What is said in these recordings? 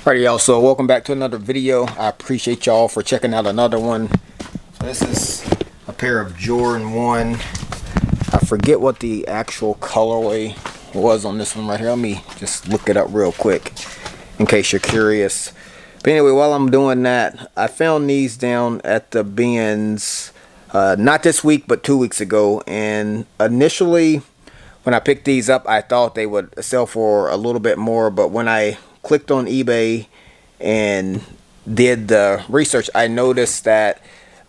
Alright y'all, so welcome back to another video. I appreciate y'all for checking out another one. So this is a pair of Jordan 1. I forget what the actual colorway was on this one right here. Let me just look it up real quick in case you're curious. But anyway, while I'm doing that, I found these down at the bins not this week but 2 weeks ago, and initially when I picked these up I thought they would sell for a little bit more, but when I clicked on eBay and did the research, I noticed that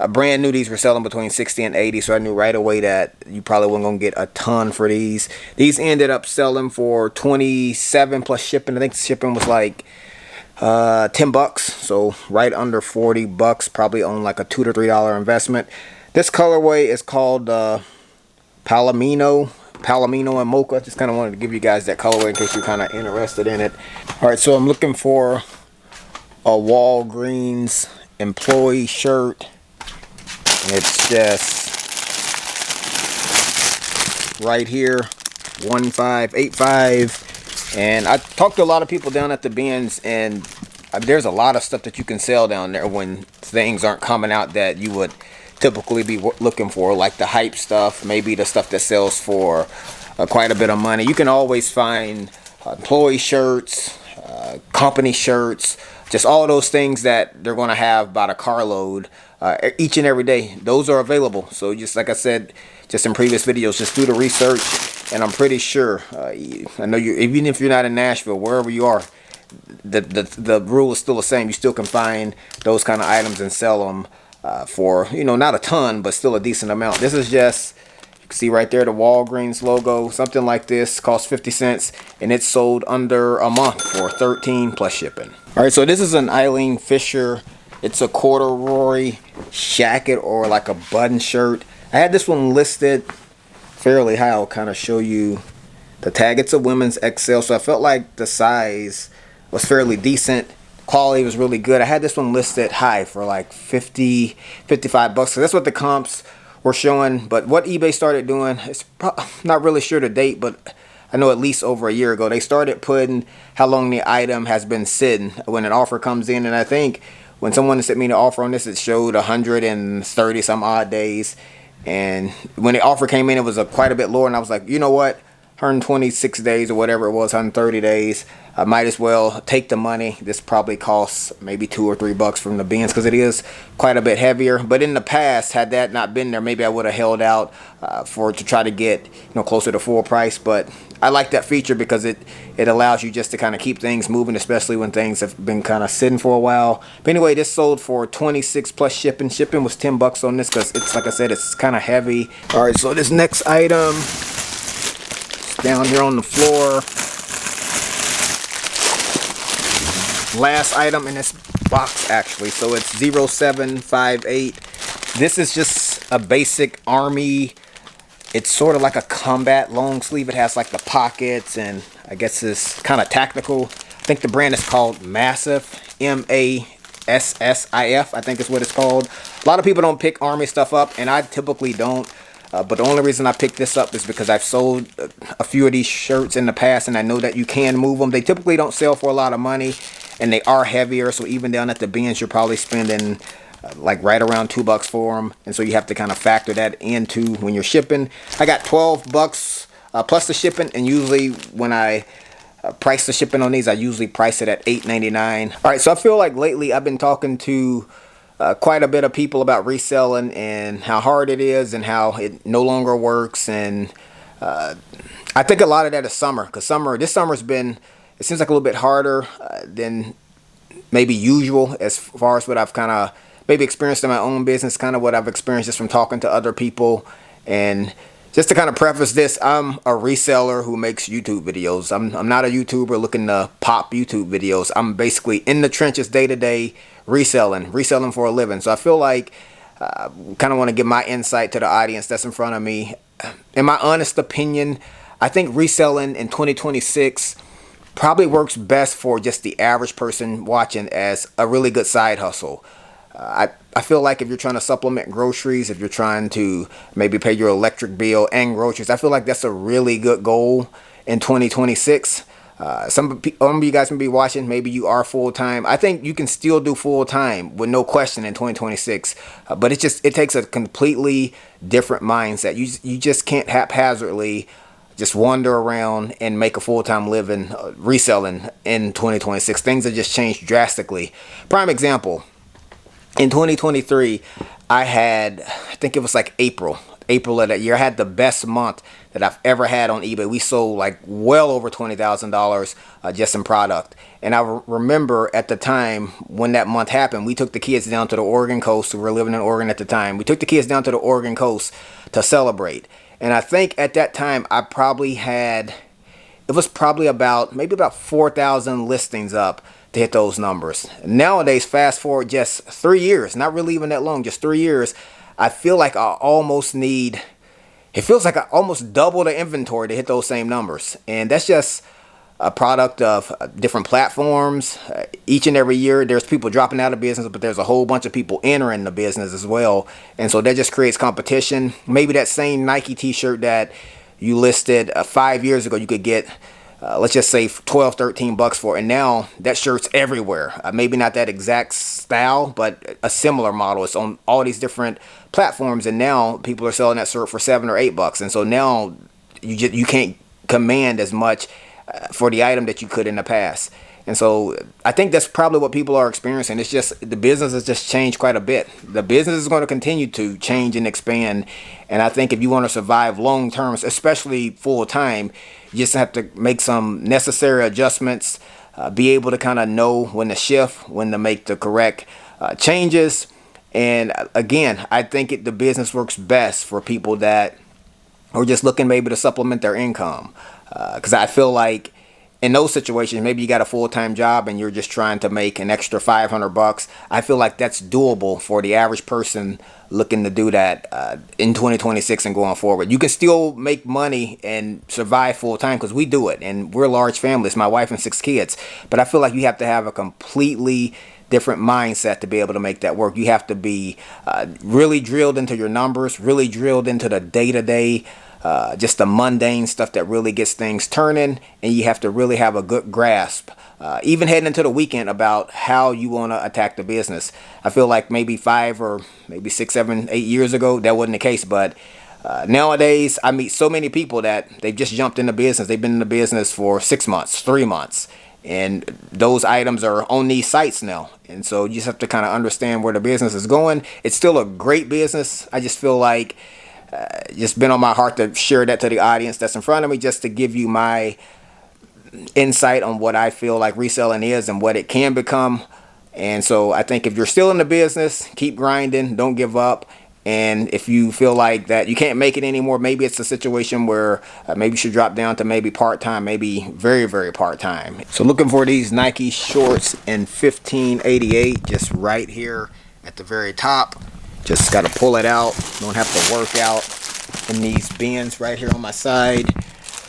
brand new these were selling between 60 and 80, so I knew right away that you probably weren't gonna get a ton for these. These ended up selling for 27 plus shipping. I think shipping was like 10 bucks, so right under 40 bucks, probably on like a $2 to $3 investment. This colorway is called Palomino and Mocha. Just kind of wanted to give you guys that colorway in case you're kind of interested in it. All right, so I'm looking for a Walgreens employee shirt. It's just right here, 1585. And I talked to a lot of people down at the bins, and there's a lot of stuff that you can sell down there when things aren't coming out that you would typically be looking for, like the hype stuff, maybe the stuff that sells for quite a bit of money. You can always find employee shirts, company shirts, just all those things that they're going to have by the carload each and every day. Those are available. So just like I said just in previous videos, just do the research, and I'm pretty sure I know you, even if you're not in Nashville, wherever you are, the rule is still the same. You still can find those kind of items and sell them for, you know, not a ton, but still a decent amount. This is just, you can see right there the Walgreens logo. Something like this costs 50 cents, and it's sold under a month for 13 plus shipping. All right, so this is an Eileen Fisher. It's a corduroy jacket or like a button shirt. I had this one listed fairly high. I'll kind of show you the tag. It's a women's XL, so I felt like the size was fairly decent. Quality was really good. I had this one listed high for like 50, 55 bucks. So that's what the comps were showing. But what eBay started doing, it's not really sure the date, but I know at least over a year ago, they started putting how long the item has been sitting when an offer comes in. And I think when someone sent me the offer on this, it showed 130 some odd days. And when the offer came in, it was quite a bit lower. And I was like, you know what? 126 days or whatever it was, 130 days. I might as well take the money. This probably costs maybe $2 or $3 from the bins because it is quite a bit heavier. But in the past, had that not been there, maybe I would have held out to try to get, you know, closer to full price. But I like that feature because it allows you just to kind of keep things moving, especially when things have been kind of sitting for a while. But anyway, this sold for 26 plus shipping. Shipping was 10 bucks on this because it's, like I said, it's kind of heavy. All right, so this next item down here on the floor, last item in this box actually, so it's 0758. This is just a basic army. It's sort of like a combat long sleeve. It has like the pockets, and I guess it's kind of tactical. I think the brand is called Massif, M-A-S-S-I-F, I think is what it's called. A lot of people don't pick army stuff up, and I typically don't. But the only reason I picked this up is because I've sold a few of these shirts in the past, and I know that you can move them. They typically don't sell for a lot of money, and they are heavier. So even down at the bins, you're probably spending like right around $2 for them. And so you have to kind of factor that into when you're shipping. I got 12 bucks plus the shipping, and usually when I price the shipping on these, I usually price it at $8.99. All right, so I feel like lately I've been talking to quite a bit of people about reselling and how hard it is and how it no longer works. And I think a lot of that is summer, because this summer's been, it seems like a little bit harder than maybe usual as far as what I've kind of maybe experienced in my own business, kind of what I've experienced just from talking to other people. And just to kind of preface this, I'm a reseller who makes YouTube videos. I'm not a YouTuber looking to pop YouTube videos. I'm basically in the trenches day to day, reselling for a living. So I feel like kind of want to give my insight to the audience that's in front of me. In my honest opinion, I think reselling in 2026 probably works best for just the average person watching as a really good side hustle. I feel like if you're trying to supplement groceries, if you're trying to maybe pay your electric bill and groceries, I feel like that's a really good goal in 2026. Some of you guys may be watching, maybe you are full-time. I think you can still do full-time with no question in 2026, but it takes a completely different mindset. You just can't haphazardly just wander around and make a full-time living reselling in 2026. Things have just changed drastically. Prime example, in 2023, I think it was like April of that year, I had the best month that I've ever had on eBay. We sold like well over $20,000 just in product. And I remember at the time when that month happened, we took the kids down to the Oregon coast. We were living in Oregon at the time. We took the kids down to the Oregon coast to celebrate. And I think at that time I probably had, it was probably maybe about 4,000 listings up to hit those numbers. Nowadays, fast forward just 3 years, not really even that long, just 3 years, I feel like it feels like I almost double the inventory to hit those same numbers. And that's just a product of different platforms. Each and every year, there's people dropping out of business, but there's a whole bunch of people entering the business as well. And so that just creates competition. Maybe that same Nike t-shirt that you listed 5 years ago, you could get let's just say 12, 13 bucks for it. And now that shirt's everywhere. Maybe not that exact style, but a similar model. It's on all these different platforms, and now people are selling that shirt for 7 or 8 bucks. And so now you can't command as much for the item that you could in the past. And so I think that's probably what people are experiencing. It's just the business has just changed quite a bit. The business is going to continue to change and expand. And I think if you want to survive long term, especially full time, you just have to make some necessary adjustments, be able to kind of know when to shift, when to make the correct changes. And again, I think the business works best for people that are just looking maybe to supplement their income. Because I feel like in those situations, maybe you got a full-time job and you're just trying to make an extra 500 bucks. I feel like that's doable for the average person looking to do that in 2026 and going forward. You can still make money and survive full-time, because we do it, and we're a large family. It's my wife and 6 kids. But I feel like you have to have a completely different mindset to be able to make that work. You have to be really drilled into your numbers, really drilled into the day-to-day, just the mundane stuff that really gets things turning, and you have to really have a good grasp, even heading into the weekend, about how you want to attack the business. I feel like maybe 5 or maybe 6, 7, 8 years ago, that wasn't the case, but nowadays I meet so many people that they've just jumped into business. They've been in the business for 6 months, 3 months, and those items are on these sites now. And so you just have to kind of understand where the business is going. It's still a great business. I just feel like just been on my heart to share that to the audience that's in front of me, just to give you my insight on what I feel like reselling is and what it can become. And so I think if you're still in the business, keep grinding, don't give up. And if you feel like that you can't make it anymore, maybe it's a situation where maybe you should drop down to maybe part-time, maybe very, very part-time. So looking for these Nike shorts in 1588, just right here at the very top. Just got to pull it out. Don't have to work out in these bins right here on my side.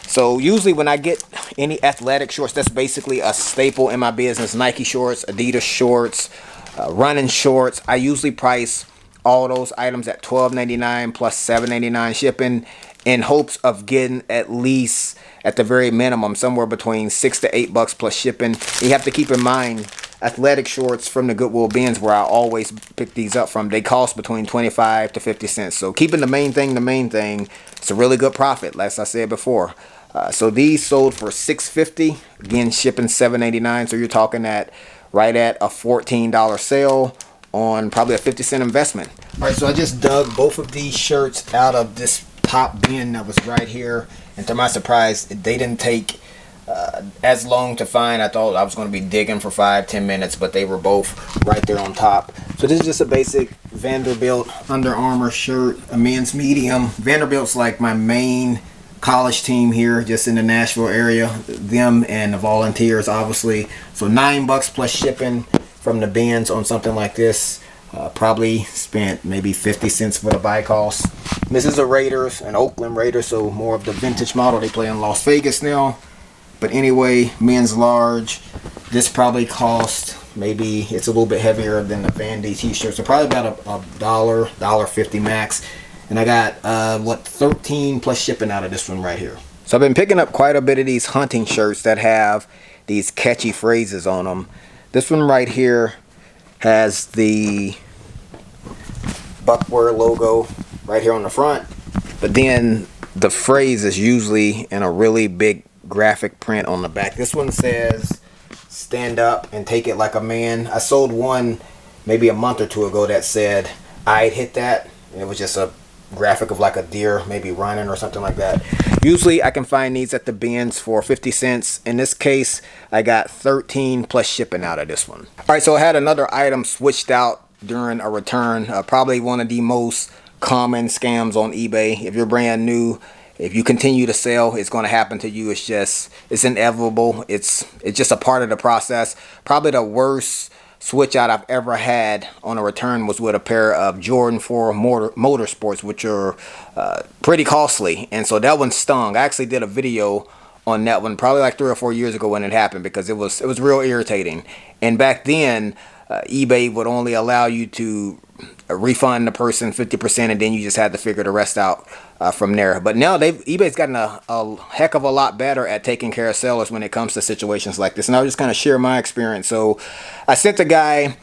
So usually when I get any athletic shorts, that's basically a staple in my business. Nike shorts, Adidas shorts, running shorts. I usually price all those items at $12.99 plus $7.99 shipping, in hopes of getting at least, at the very minimum, somewhere between 6 to 8 bucks plus shipping. You have to keep in mind, athletic shorts from the Goodwill bins, where I always pick these up from, they cost between 25 to 50 cents. So keeping the main thing, it's a really good profit, as I said before. So these sold for $6.50, again shipping $7.89. So you're talking right at a $14 sale on probably a 50-cent investment. All right, so I just dug both of these shirts out of this top bin that was right here, and to my surprise, they didn't take as long to find. I thought I was going to be digging for 5-10 minutes, but they were both right there on top. So this is just a basic Vanderbilt Under Armour shirt, a men's medium. Vanderbilt's like my main college team here, just in the Nashville area. Them and the Volunteers, obviously. So $9 plus shipping from the bins on something like this. Probably spent maybe 50 cents for the buy cost. This is a Raiders, an Oakland Raiders, so more of the vintage model. They play in Las Vegas now. But anyway, men's large. This probably cost, maybe it's a little bit heavier than the Vandy t-shirt, so probably about $1.50 max. And I got 13 plus shipping out of this one right here. So I've been picking up quite a bit of these hunting shirts that have these catchy phrases on them. This one right here has the Buckware logo right here on the front, but then the phrase is usually in a really big graphic print on the back. This one says, "Stand up and take it like a man." I sold one maybe a month or two ago that said, "I'd hit that." And it was just a graphic of like a deer maybe running or something like that. Usually I can find these at the bins for 50 cents. In this case, I got 13 plus shipping out of this one. All right, so I had another item switched out during a return. Probably one of the most common scams on eBay. If you're brand new, if you continue to sell, it's going to happen to you. It's inevitable. It's just a part of the process. Probably the worst switch out I've ever had on a return was with a pair of Jordan 4 Motorsports, which are pretty costly, and so that one stung. I actually did a video on that one probably like 3 or 4 years ago when it happened, because it was real irritating. And back then eBay would only allow you to refund the person 50%, and then you just had to figure the rest out from there. But now eBay's gotten a heck of a lot better at taking care of sellers when it comes to situations like this. And I'll just kind of share my experience. So I sent a guy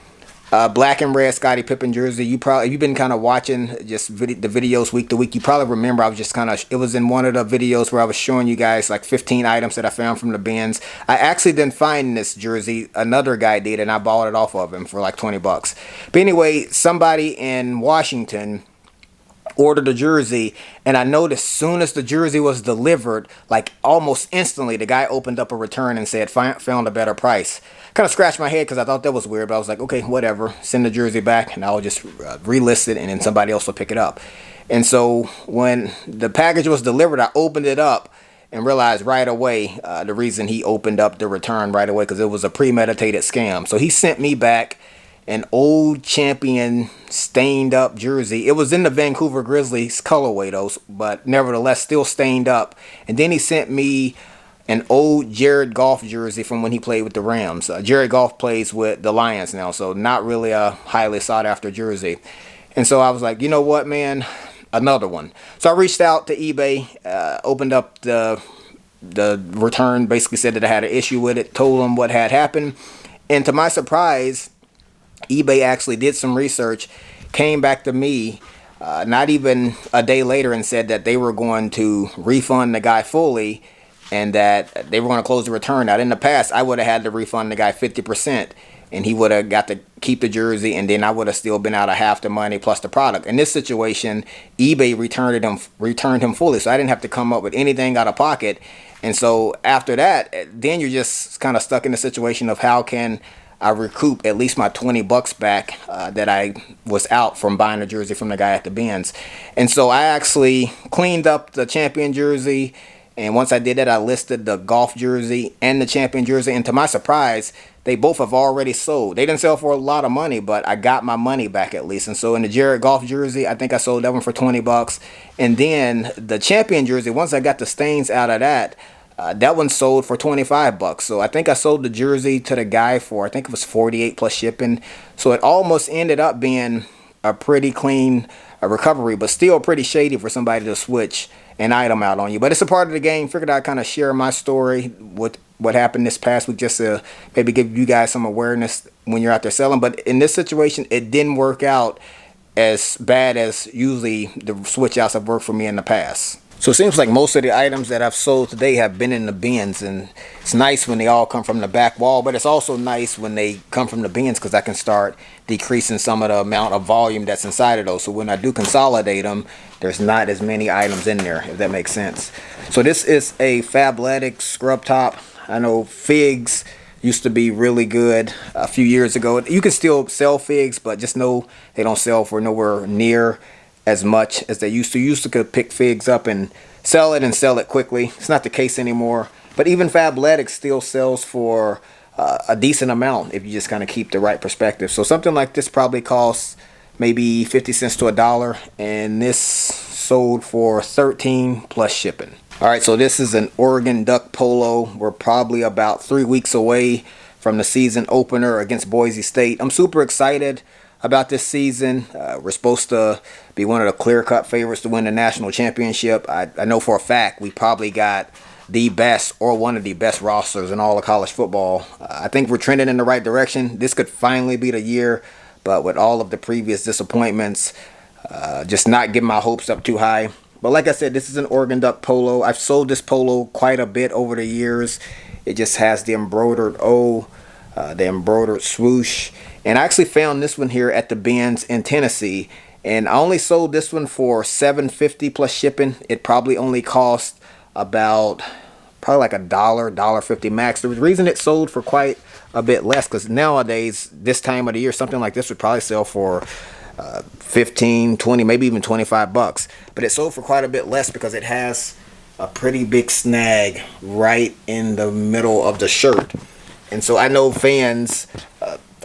black and red Scottie Pippen jersey. You've been kind of watching just the videos week to week. You probably remember I was just it was in one of the videos where I was showing you guys like 15 items that I found from the bins. I actually didn't find this jersey. Another guy did, and I bought it off of him for like 20 bucks. But anyway, somebody in Washington ordered a jersey, and I noticed as soon as the jersey was delivered, like almost instantly, the guy opened up a return and said found a better price. Kind of scratched my head because I thought that was weird, but I was like, okay, whatever, send the jersey back and I'll just relist it, and then somebody else will pick it up. And so when the package was delivered, I opened it up and realized right away the reason he opened up the return right away, because it was a premeditated scam. So he sent me back an old Champion stained up jersey. It was in the Vancouver Grizzlies colorway though, but nevertheless still stained up. And then he sent me an old Jared Goff jersey from when he played with the Rams. Jared Goff plays with the Lions now, so not really a highly sought after jersey. And so I was like, you know what, man, another one. So I reached out to eBay, opened up the return, basically said that I had an issue with it, told them what had happened. And to my surprise, eBay actually did some research, came back to me not even a day later and said that they were going to refund the guy fully and that they were going to close the return out. In the past, I would have had to refund the guy 50%, and he would have got to keep the jersey, and then I would have still been out of half the money plus the product. In this situation, eBay returned him fully, so I didn't have to come up with anything out of pocket. And so after that, then you're just kind of stuck in the situation of how can I recoup at least my 20 bucks back that I was out from buying a jersey from the guy at the bins. And so I actually cleaned up the Champion jersey, and once I did that, I listed the Golf jersey and the Champion jersey, and to my surprise, they both have already sold. They didn't sell for a lot of money, but I got my money back at least. And so in the Jared Goff jersey, I think I sold that one for 20 bucks. And then the Champion jersey, once I got the stains out of that, that one sold for 25 bucks. So I think I sold the jersey to the guy for, I think it was 48 plus shipping. So it almost ended up being a pretty clean recovery, but still pretty shady for somebody to switch an item out on you. But it's a part of the game. Figured I'd kind of share my story with what happened this past week, just to maybe give you guys some awareness when you're out there selling. But in this situation, it didn't work out as bad as usually the switch outs have worked for me in the past. So it seems like most of the items that I've sold today have been in the bins, and it's nice when they all come from the back wall, but it's also nice when they come from the bins because I can start decreasing some of the amount of volume that's inside of those. So when I do consolidate them, there's not as many items in there, if that makes sense. So this is a Fabletics scrub top. I know figs used to be really good a few years ago. You can still sell figs, but just know they don't sell for nowhere near as much as they used to. You used to could pick figs up and sell it quickly. It's not the case anymore. But even Fabletics still sells for a decent amount if you just kind of keep the right perspective. So something like this probably costs maybe 50 cents to $1, and this sold for 13 plus shipping. All right, so this is an Oregon Duck polo. We're probably about 3 weeks away from the season opener against Boise State. I'm super excited about this season. We're supposed to be one of the clear-cut favorites to win the national championship. I know for a fact we probably got the best or one of the best rosters in all of college football. I think we're trending in the right direction. This could finally be the year, but with all of the previous disappointments, just not getting my hopes up too high. But like I said, this is an Oregon Duck polo. I've sold this polo quite a bit over the years. It just has the embroidered O, the embroidered swoosh. And I actually found this one here at the Benz in Tennessee. And I only sold this one for $7.50 plus shipping. It probably only cost about like $1.50 max. The reason it sold for quite a bit less, because nowadays, this time of the year, something like this would probably sell for 15, 20, maybe even 25 bucks. But it sold for quite a bit less because it has a pretty big snag right in the middle of the shirt. And so I know fans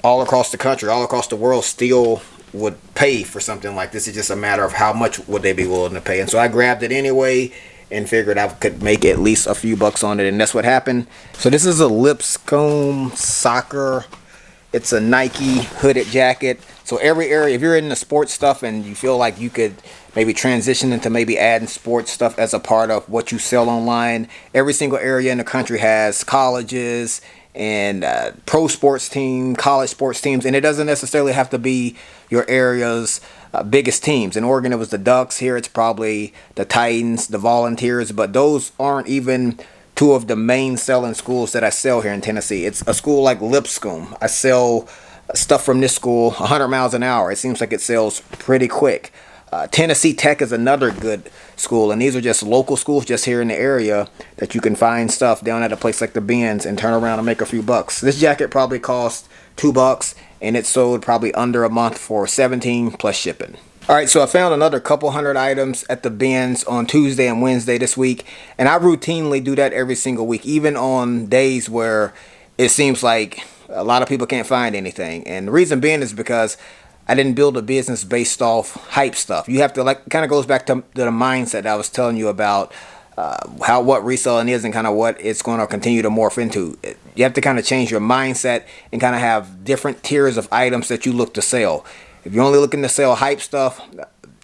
all across the country, all across the world still would pay for something like this. It's just a matter of how much would they be willing to pay. And so I grabbed it anyway and figured I could make at least a few bucks on it, and that's what happened. So this is a Lipscomb Soccer. It's a Nike hooded jacket. So every area, if you're in the sports stuff and you feel like you could maybe transition into maybe adding sports stuff as a part of what you sell online, every single area in the country has colleges and pro sports team, college sports teams, and it doesn't necessarily have to be your area's biggest teams. In Oregon, it was the Ducks. Here, it's probably the Titans, the Volunteers, but those aren't even two of the main selling schools that I sell here in Tennessee. It's a school like Lipscomb. I sell stuff from this school 100 miles an hour. It seems like it sells pretty quick. Tennessee Tech is another good school, and these are just local schools just here in the area that you can find stuff down at a place like the Benz and turn around and make a few bucks. This jacket probably cost $2, and it sold probably under a month for $17 plus shipping. Alright, so I found another couple hundred items at the Benz on Tuesday and Wednesday this week, and I routinely do that every single week, even on days where it seems like a lot of people can't find anything. And the reason being is because I didn't build a business based off hype stuff. You have to, like, kind of goes back to the mindset I was telling you about, what reselling is and kind of what it's going to continue to morph into. You have to kind of change your mindset and kind of have different tiers of items that you look to sell. If you're only looking to sell hype stuff,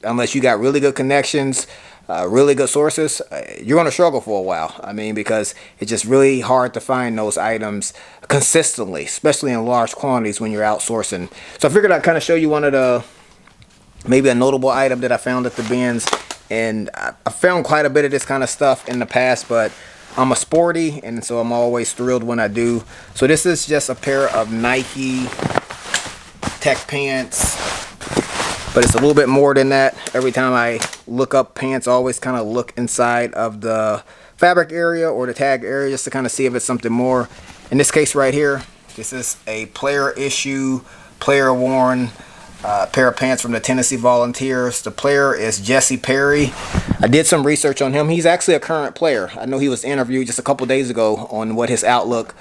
unless you got really good connections, really good sources, you're going to struggle for a while. I mean, because it's just really hard to find those items consistently, especially in large quantities when you're outsourcing. So I figured I'd kind of show you one of the, maybe a notable item that I found at the Benz. And I found quite a bit of this kind of stuff in the past, but I'm a sporty, and so I'm always thrilled when I do. So this is just a pair of Nike Tech pants, but it's a little bit more than that. Every time I look up pants, I always kind of look inside of the fabric area or the tag area just to kind of see if it's something more. In this case right here, this is a player issue, player worn pair of pants from the Tennessee Volunteers. The player is Jesse Perry. I did some research on him. He's actually a current player. I know he was interviewed just a couple days ago on what his outlook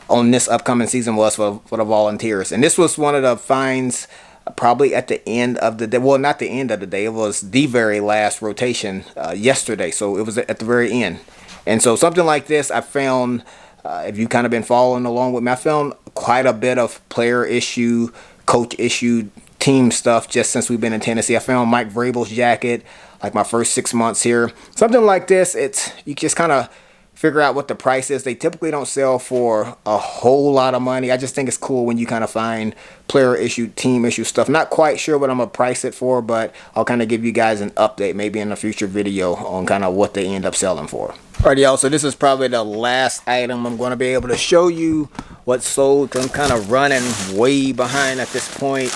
on this upcoming season was for the Volunteers. And this was one of the finds probably at the end of the day. Well, not the end of the day. It was the very last rotation yesterday. So it was at the very end. And so something like this I found, if you've kind of been following along with me, I found quite a bit of player issue, coach issue, team stuff just since we've been in Tennessee. I found Mike Vrabel's jacket like my first 6 months here. Something like this, you just kind of figure out what the price is. They typically don't sell for a whole lot of money. I just think it's cool when you kind of find player issue, team issue stuff. Not quite sure what I'm going to price it for, but I'll kind of give you guys an update maybe in a future video on kind of what they end up selling for. Alright, y'all, so this is probably the last item I'm going to be able to show you what sold. I'm kind of running way behind at this point.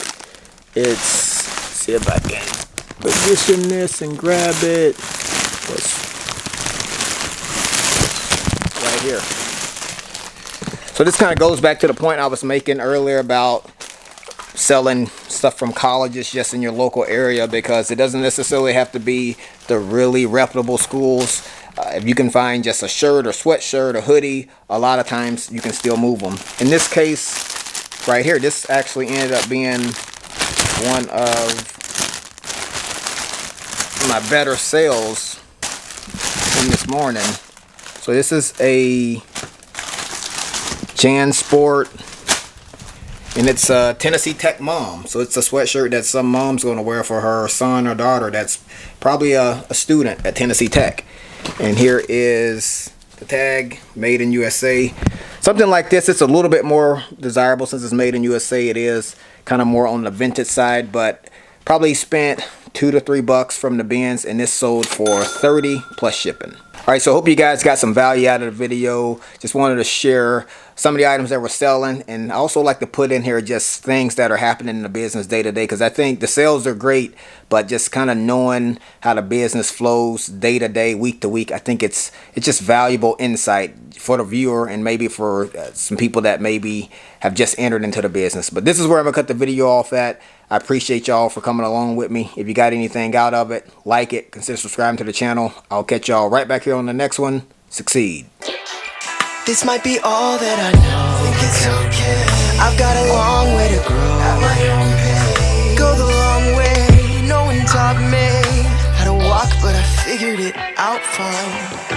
Let's see if I can position this and grab it. Right here. So this kind of goes back to the point I was making earlier about selling stuff from colleges just in your local area, because it doesn't necessarily have to be the really reputable schools. If you can find just a shirt or sweatshirt or hoodie, a lot of times you can still move them. In this case right here, this actually ended up being one of my better sales from this morning. So this is a JanSport And it's Tennessee Tech Mom. So it's a sweatshirt that some mom's going to wear for her son or daughter that's probably a student at Tennessee Tech. And here is the tag, made in USA. Something like this, it's a little bit more desirable since it's made in USA. It is kind of more on the vintage side, but probably spent $2 to $3 from the bins, and this sold for $30 plus shipping. All right, so hope you guys got some value out of the video. Just wanted to share some of the items that we're selling, and I also like to put in here just things that are happening in the business day to day, because I think the sales are great, but just kind of knowing how the business flows day to day, week to week, I think it's just valuable insight for the viewer and maybe for some people that maybe have just entered into the business. But this is where I'm gonna cut the video off at. I appreciate y'all for coming along with me. If you got anything out of it, like it, consider subscribing to the channel. I'll catch y'all right back here on the next one. Succeed. This might be all that I know. Think it's okay. I've got a long way to grow at my own pace. Go the long way. No one taught me how to walk, but I figured it out fine.